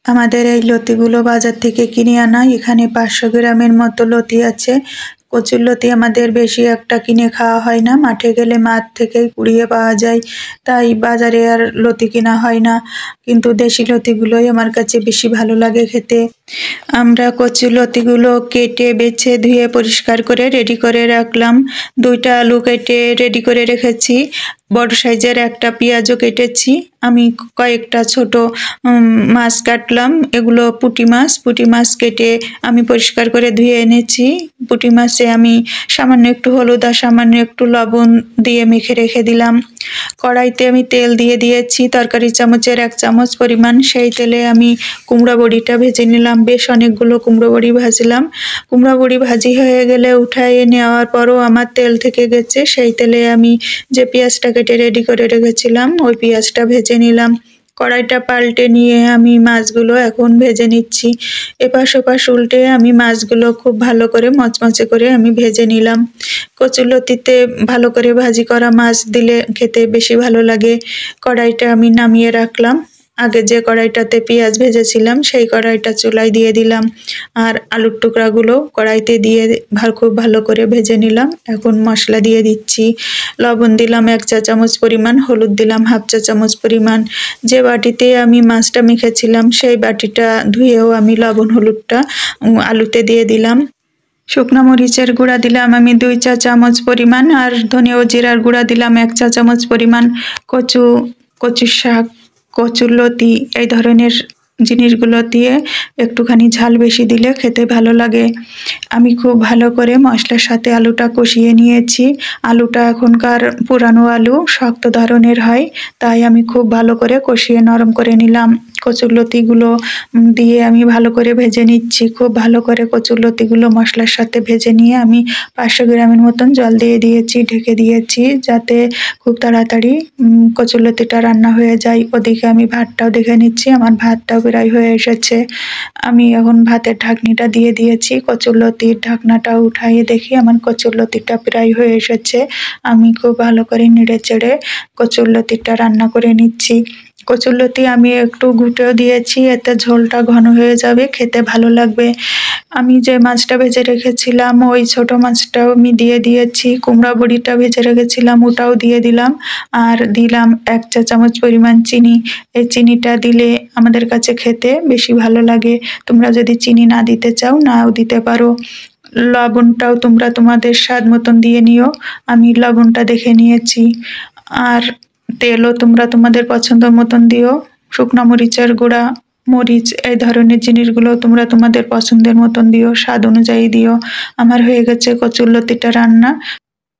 আমাদের এই লতিগুলো বাজার থেকে কিনে আনা। এখানে 500 গ্রামের মতো লতি আছে। কচুর লতি আমাদের বেশি একটা কিনে খাওয়া হয় না, মাঠে গেলে মাঠ থেকেই কুড়িয়ে পাওয়া যায়, তাই বাজারে আর লতি কেনা হয় না। কিন্তু দেশি লতিগুলোই আমার কাছে বেশি ভালো লাগে খেতে। আমরা কচুর লতিগুলো কেটে বেছে ধুয়ে পরিষ্কার করে রেডি করে রাখলাম। 2টা আলু কেটে রেডি করে রেখেছি, বড় সাইজের একটা পেঁয়াজও কেটেছি। আমি কয়েকটা ছোট মাছ কাটলাম, এগুলো পুঁটি মাছ কেটে আমি পরিষ্কার করে ধুয়ে এনেছি। পুঁটি মাছে আমি সামান্য একটু হলুদ আর সামান্য একটু লবণ দিয়ে মেখে রেখে দিলাম। কড়াইতে আমি তেল দিয়ে দিয়েছি তরকারি চামচের 1 চামচ পরিমাণ। সেই তেলে আমি কুমড়া বড়িটা ভেজে নিলাম। বেশ অনেকগুলো কুমড়ো বড়ি ভাজলাম। কুমড়া বড়ি ভাজি হয়ে গেলে উঠায়ে নেওয়ার পরও আমার তেল থেকে গেছে, সেই তেলে আমি যে পেঁয়াজটা কেটে রেডি করে রেখেছিলাম ওই পেঁয়াজটা ভেজে নিলাম। কড়াইটা পাল্টে নিয়ে আমি মাছগুলো এখন ভেজে নিচ্ছি। এপাশ ওপাশ উল্টে আমি মাছগুলো খুব ভালো করে মচমচে করে আমি ভেজে নিলাম। কচুরলতিতে ভালো করে ভাজি করা মাছ দিলে খেতে বেশি ভালো লাগে। কড়াইটা আমি নামিয়ে রাখলাম। আগে যে কড়াইটাতে পেঁয়াজ ভেজেছিলাম সেই কড়াইটা চুলায় দিয়ে দিলাম, আর আলুর টুকরাগুলো কড়াইতে দিয়ে খুব ভালো করে ভেজে নিলাম। এখন মশলা দিয়ে দিচ্ছি। লবণ দিলাম 1 চা চামচ পরিমাণ, হলুদ দিলাম 1/2 চা চামচ পরিমাণ। যে বাটিতে আমি মাছটা মেখেছিলাম সেই বাটিটা ধুয়েও আমি লবণ হলুদটা আলুতে দিয়ে দিলাম। শুকনো মরিচের গুঁড়া দিলাম আমি 2 চা চামচ পরিমাণ, আর ধনে ও জিরার গুঁড়া দিলাম 1 চা চামচ পরিমাণ। কচুর শাক, কচুর লতি এই ধরনের জিনিসগুলো দিয়ে একটুখানি ঝাল বেশি দিলে খেতে ভালো লাগে। আমি খুব ভালো করে মশলার সাথে আলুটা কষিয়ে নিয়েছি। আলুটা এখনকার পুরানো আলু, শক্ত ধরনের হয়, তাই আমি খুব ভালো করে কষিয়ে নরম করে নিলাম। কচুরলতিগুলো দিয়ে আমি ভালো করে ভেজে নিচ্ছি। খুব ভালো করে কচুরলতিগুলো মশলার সাথে ভেজে নিয়ে আমি 500 গ্রামের মতন জল দিয়ে দিয়েছি, ঢেকে দিয়েছি যাতে খুব তাড়াতাড়ি কচুরলতিটা রান্না হয়ে যায়। ওদিকে আমি ভাতটাও দেখে নিচ্ছি, আমার ভাতটাও প্রায় হয়ে এসেছে। আমি এখন ভাতের ঢাকনিটা দিয়ে দিয়েছি। কচুরলতির ঢাকনাটা উঠাইয়ে দেখি আমার কচুরলতিটা প্রায় হয়ে এসেছে। আমি খুব ভালো করে নেড়ে চেড়ে কচুরলতিটা রান্না করে নিচ্ছি। কচুরলতি আমি একটু ঘুঁটেও দিয়েছি, এতে ঝোলটা ঘন হয়ে যাবে, খেতে ভালো লাগবে। আমি যে মাছটা ভেজে রেখেছিলাম ওই ছোট মাছটাও আমি দিয়ে দিয়েছি। কুমড়া বড়িটা ভেজে রেখেছিলাম ওটাও দিয়ে দিলাম, আর দিলাম 1 চা চামচ পরিমাণ চিনি। এই চিনিটা দিলে আমাদের কাছে খেতে বেশি ভালো লাগে। তোমরা যদি চিনি না দিতে চাও নাও দিতে পারো। লবণটাও তোমরা তোমাদের স্বাদ মতন দিয়ে নিও, আমি লবণটা দেখে নিয়েছি। আর তেলও তোমরা তোমাদের পছন্দ মতন দিও। শুকনো মরিচের গুঁড়া, মরিচ এই ধরনের জিনিসগুলো তোমরা তোমাদের পছন্দের মতন দিও, স্বাদ অনুযায়ী দিও। আমার হয়ে গেছে কচুরলতিটা রান্না।